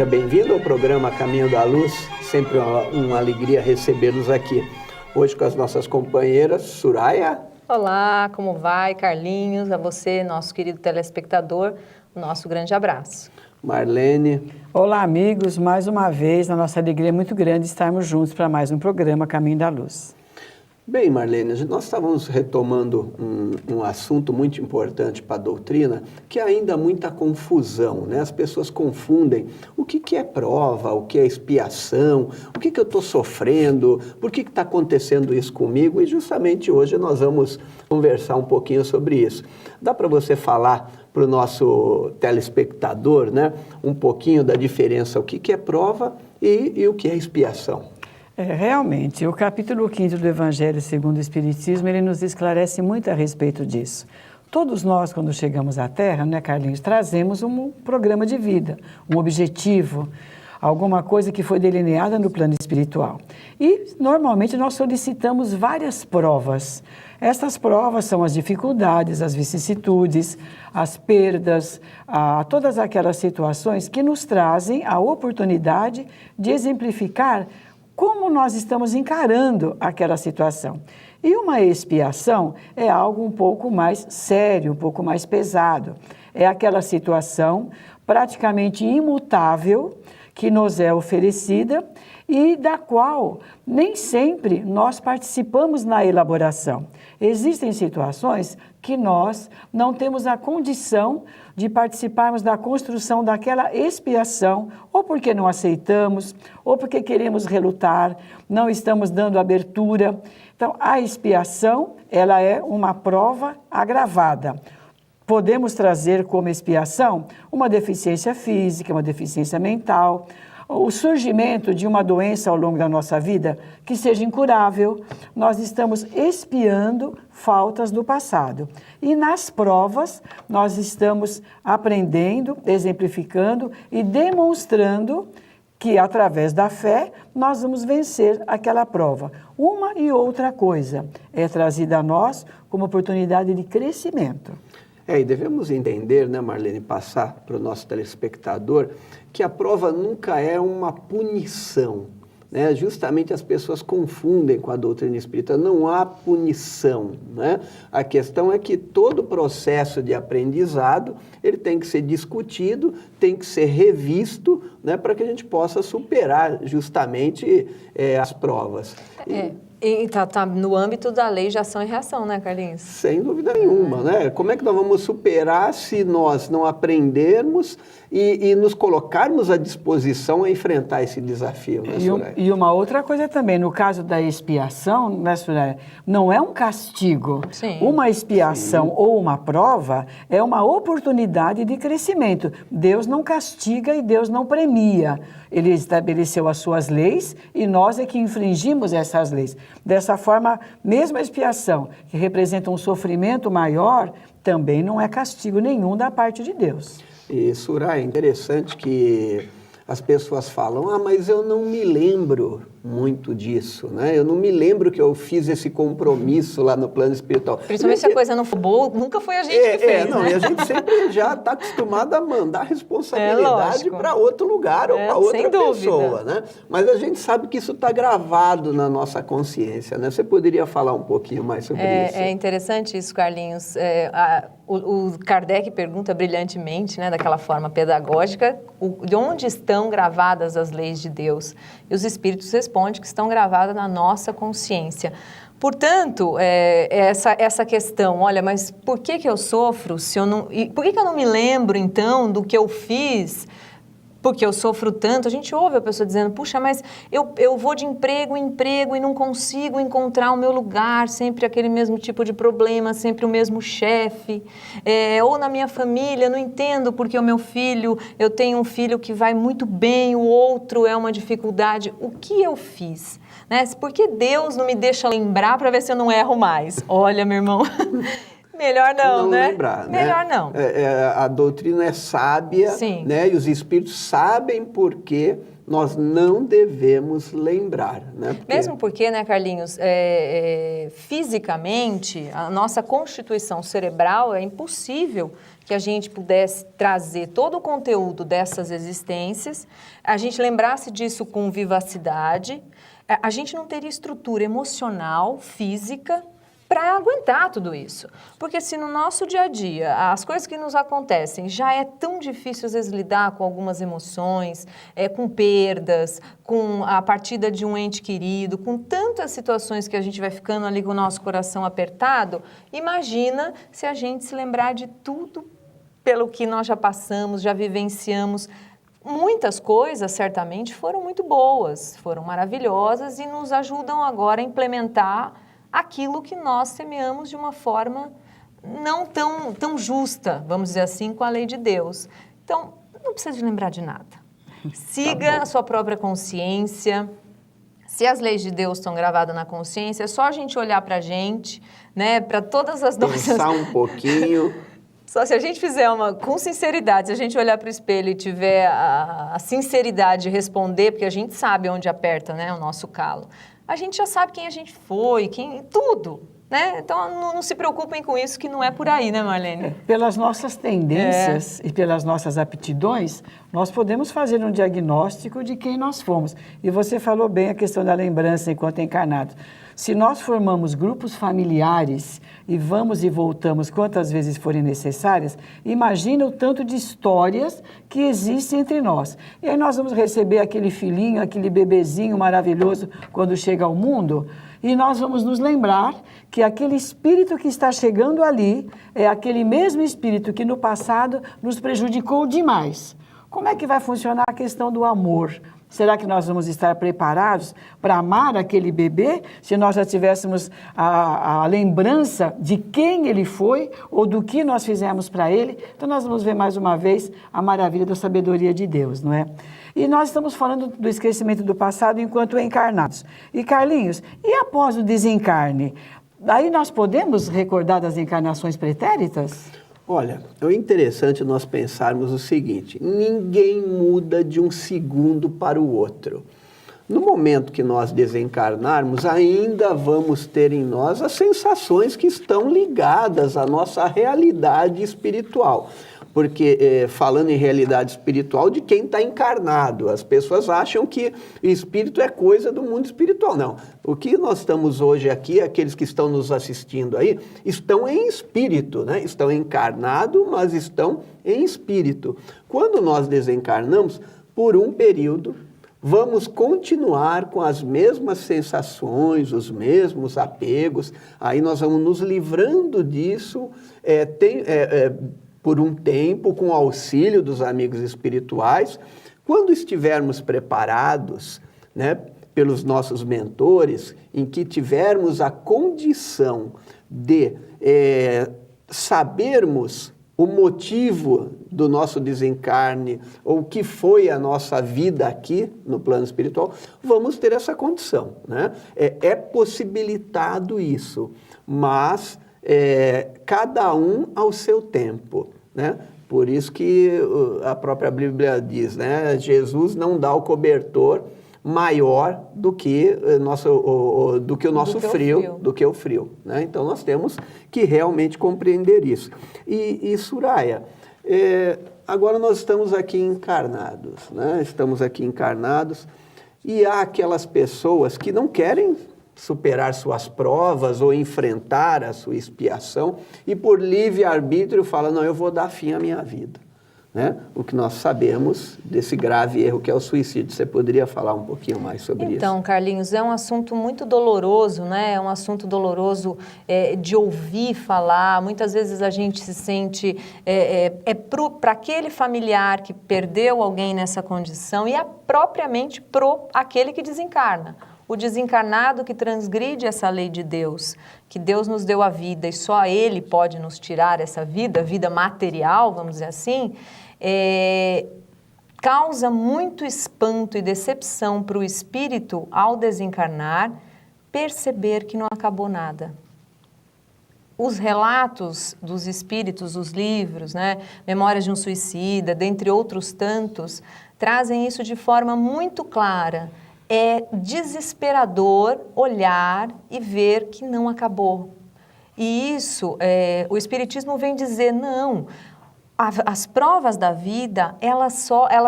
seja bem-vindo ao programa Caminho da Luz, sempre uma alegria recebê-los aqui. Hoje com as nossas companheiras, Soraya. Olá, como vai, Carlinhos? A você, nosso querido telespectador, o nosso grande abraço. Marlene. Olá, amigos, mais uma vez, a nossa alegria é muito grande estarmos juntos para mais um programa Caminho da Luz. Bem, Marlene, nós estávamos retomando um assunto muito importante para a doutrina, que ainda há muita confusão, né? As pessoas confundem o que é prova, o que é expiação, o que eu estou sofrendo, por que está acontecendo isso comigo, e justamente hoje nós vamos conversar um pouquinho sobre isso. Dá para você falar para o nosso telespectador, né, um pouquinho da diferença, o que é prova e o que é expiação? Realmente, o capítulo 5º do Evangelho segundo o Espiritismo, ele nos esclarece muito a respeito disso. Todos nós, quando chegamos à Terra, né, Carlinhos, trazemos um programa de vida, um objetivo, alguma coisa que foi delineada no plano espiritual. E, normalmente, nós solicitamos várias provas. Essas provas são as dificuldades, as vicissitudes, as perdas, todas aquelas situações que nos trazem a oportunidade de exemplificar como nós estamos encarando aquela situação. E uma expiação é algo um pouco mais sério, um pouco mais pesado. É aquela situação praticamente imutável que nos é oferecida e da qual nem sempre nós participamos na elaboração. Existem situações que nós não temos a condição de participarmos da construção daquela expiação, ou porque não aceitamos, ou porque queremos relutar, não estamos dando abertura. Então, a expiação, ela é uma prova agravada. Podemos trazer como expiação uma deficiência física, uma deficiência mental, o surgimento de uma doença ao longo da nossa vida que seja incurável. Nós estamos expiando faltas do passado. E nas provas, nós estamos aprendendo, exemplificando e demonstrando que, através da fé, nós vamos vencer aquela prova. Uma e outra coisa é trazida a nós como oportunidade de crescimento. E devemos entender, né, Marlene, passar para o nosso telespectador, que a prova nunca é uma punição, né? Justamente as pessoas confundem com a doutrina espírita, não há punição, né? A questão é que todo processo de aprendizado, ele tem que ser discutido, tem que ser revisto, né, para que a gente possa superar justamente as provas. E tá no âmbito da lei de ação e reação, né, Carlinhos? Sem dúvida nenhuma, né? Como é que nós vamos superar se nós não aprendermos e nos colocarmos à disposição a enfrentar esse desafio, né, Soraya? E uma outra coisa também, no caso da expiação, né, Soraya, não é um castigo. Sim. Uma expiação ou uma prova é uma oportunidade de crescimento. Deus não castiga e Deus não premia. Ele estabeleceu as suas leis e nós é que infringimos essas leis. Dessa forma, mesmo a expiação, que representa um sofrimento maior, também não é castigo nenhum da parte de Deus. E, Soraya, é interessante que as pessoas falam, mas eu não me lembro muito disso, né? Eu não me lembro que eu fiz esse compromisso lá no plano espiritual. Principalmente se a coisa não for boa, nunca foi a gente que fez, não, né? E a gente sempre já está acostumado a mandar responsabilidade para outro lugar ou para outra pessoa, né? Mas a gente sabe que isso está gravado na nossa consciência, né? Você poderia falar um pouquinho mais sobre isso? É interessante isso, Carlinhos. O Kardec pergunta brilhantemente, né, daquela forma pedagógica, de onde estão gravadas as leis de Deus? E os espíritos respondem que estão gravadas na nossa consciência. Portanto, essa questão, olha, mas por que eu sofro se eu não... Por que eu não me lembro, então, do que eu fiz? Porque eu sofro tanto. A gente ouve a pessoa dizendo, puxa, mas eu vou de emprego em emprego e não consigo encontrar o meu lugar, sempre aquele mesmo tipo de problema, sempre o mesmo chefe. Ou na minha família, não entendo porque eu tenho um filho que vai muito bem, o outro é uma dificuldade. O que eu fiz? Né? Por que Deus não me deixa lembrar para ver se eu não erro mais? Olha, meu irmão... Melhor não, né? Lembrar, Melhor né? não. A doutrina é sábia, Sim. Né? E os espíritos sabem por que nós não devemos lembrar, né? Mesmo porque, né, Carlinhos, fisicamente, a nossa constituição cerebral é impossível que a gente pudesse trazer todo o conteúdo dessas existências, a gente lembrasse disso com vivacidade, a gente não teria estrutura emocional, física, para aguentar tudo isso. Porque se no nosso dia a dia, as coisas que nos acontecem, já é tão difícil às vezes lidar com algumas emoções, com perdas, com a partida de um ente querido, com tantas situações que a gente vai ficando ali com o nosso coração apertado, imagina se a gente se lembrar de tudo pelo que nós já passamos, já vivenciamos. Muitas coisas, certamente, foram muito boas, foram maravilhosas e nos ajudam agora a implementar aquilo que nós semeamos de uma forma não tão justa, vamos dizer assim, com a lei de Deus. Então, não precisa de lembrar de nada. Siga a sua própria consciência. Se as leis de Deus estão gravadas na consciência, é só a gente olhar para a gente, né, para todas as nossas... Pensar um pouquinho. Só se a gente fizer com sinceridade, se a gente olhar para o espelho e tiver a sinceridade de responder, porque a gente sabe onde aperta, né, o nosso calo. A gente já sabe quem a gente foi, tudo, né? Então, não se preocupem com isso, que não é por aí, né, Marlene? Pelas nossas tendências e pelas nossas aptidões, nós podemos fazer um diagnóstico de quem nós fomos. E você falou bem a questão da lembrança enquanto encarnados. Se nós formamos grupos familiares e vamos e voltamos quantas vezes forem necessárias, imagina o tanto de histórias que existem entre nós. E aí nós vamos receber aquele filhinho, aquele bebezinho maravilhoso quando chega ao mundo, e nós vamos nos lembrar que aquele espírito que está chegando ali é aquele mesmo espírito que no passado nos prejudicou demais. Como é que vai funcionar a questão do amor? Será que nós vamos estar preparados para amar aquele bebê se nós já tivéssemos a lembrança de quem ele foi ou do que nós fizemos para ele? Então nós vamos ver mais uma vez a maravilha da sabedoria de Deus, não é? E nós estamos falando do esquecimento do passado enquanto encarnados. E Carlinhos, e após o desencarne? Daí nós podemos recordar das encarnações pretéritas? Olha, é interessante nós pensarmos o seguinte: ninguém muda de um segundo para o outro. No momento que nós desencarnarmos, ainda vamos ter em nós as sensações que estão ligadas à nossa realidade espiritual. Porque, falando em realidade espiritual, de quem está encarnado, as pessoas acham que o espírito é coisa do mundo espiritual. Não. O que nós estamos hoje aqui, aqueles que estão nos assistindo aí, estão em espírito, né? Estão encarnados, mas estão em espírito. Quando nós desencarnamos, por um período, vamos continuar com as mesmas sensações, os mesmos apegos, aí nós vamos nos livrando disso, por um tempo, com o auxílio dos amigos espirituais. Quando estivermos preparados, né, pelos nossos mentores, em que tivermos a condição de sabermos o motivo do nosso desencarne, ou o que foi a nossa vida aqui no plano espiritual, vamos ter essa condição, né? É possibilitado isso, mas cada um ao seu tempo, né? Por isso que a própria Bíblia diz, né? Jesus não dá o cobertor maior do que o nosso frio, do que o frio, né? Então nós temos que realmente compreender isso. E Soraya, agora nós estamos aqui encarnados, né? Estamos aqui encarnados e há aquelas pessoas que não querem superar suas provas ou enfrentar a sua expiação e por livre-arbítrio fala, não, eu vou dar fim à minha vida, né? O que nós sabemos desse grave erro que é o suicídio. Você poderia falar um pouquinho mais sobre isso? Então, Carlinhos, é um assunto muito doloroso, né? É um assunto doloroso de ouvir falar. Muitas vezes a gente se sente para aquele familiar que perdeu alguém nessa condição e propriamente pro aquele que desencarna. O desencarnado que transgride essa lei de Deus, que Deus nos deu a vida e só Ele pode nos tirar essa vida material, vamos dizer assim, causa muito espanto e decepção para o espírito ao desencarnar, perceber que não acabou nada. os relatos dos espíritos, os livros, né, Memórias de um Suicida, dentre outros tantos, trazem isso de forma muito clara. É desesperador olhar e ver que não acabou. E isso, o Espiritismo vem dizer, não, as provas da vida, elas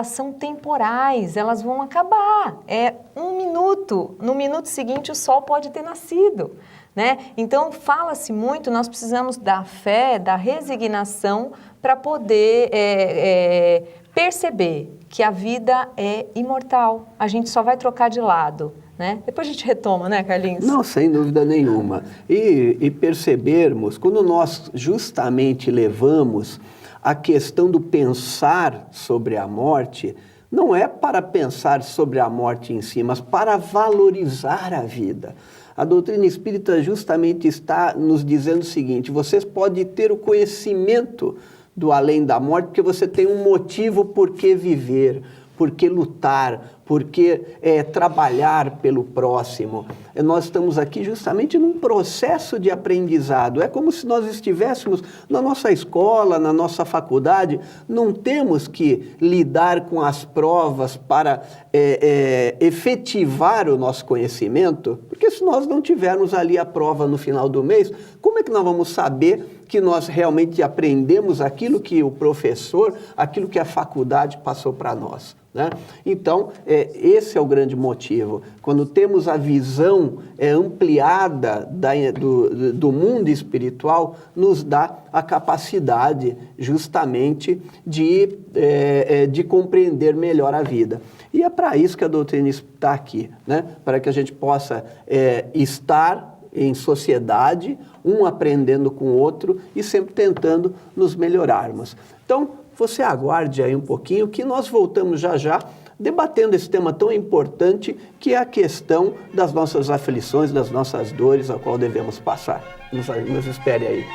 são temporais, elas vão acabar. É um minuto, no minuto seguinte o sol pode ter nascido, né? Então, fala-se muito, nós precisamos da fé, da resignação para poder perceber que a vida é imortal. A gente só vai trocar de lado, né? Depois a gente retoma, né, Carlinhos? Não, sem dúvida nenhuma. E percebermos, quando nós justamente levamos a questão do pensar sobre a morte, não é para pensar sobre a morte em si, mas para valorizar a vida. A doutrina espírita justamente está nos dizendo o seguinte: vocês podem ter o conhecimento do além da morte, porque você tem um motivo por que viver, por que lutar, por que trabalhar pelo próximo. Nós estamos aqui justamente num processo de aprendizado. É como se nós estivéssemos na nossa escola, na nossa faculdade. Não temos que lidar com as provas para efetivar o nosso conhecimento, porque se nós não tivermos ali a prova no final do mês, como é que nós vamos saber que nós realmente aprendemos aquilo que o professor, aquilo que a faculdade passou para nós, né? Então, esse é o grande motivo. Quando temos a visão ampliada do mundo espiritual, nos dá a capacidade justamente de compreender melhor a vida. E é para isso que a doutrina está aqui, né? Para que a gente possa estar em sociedade, um aprendendo com o outro e sempre tentando nos melhorarmos. Então, você aguarde aí um pouquinho que nós voltamos já já debatendo esse tema tão importante que é a questão das nossas aflições, das nossas dores, a qual devemos passar. Nos espere aí.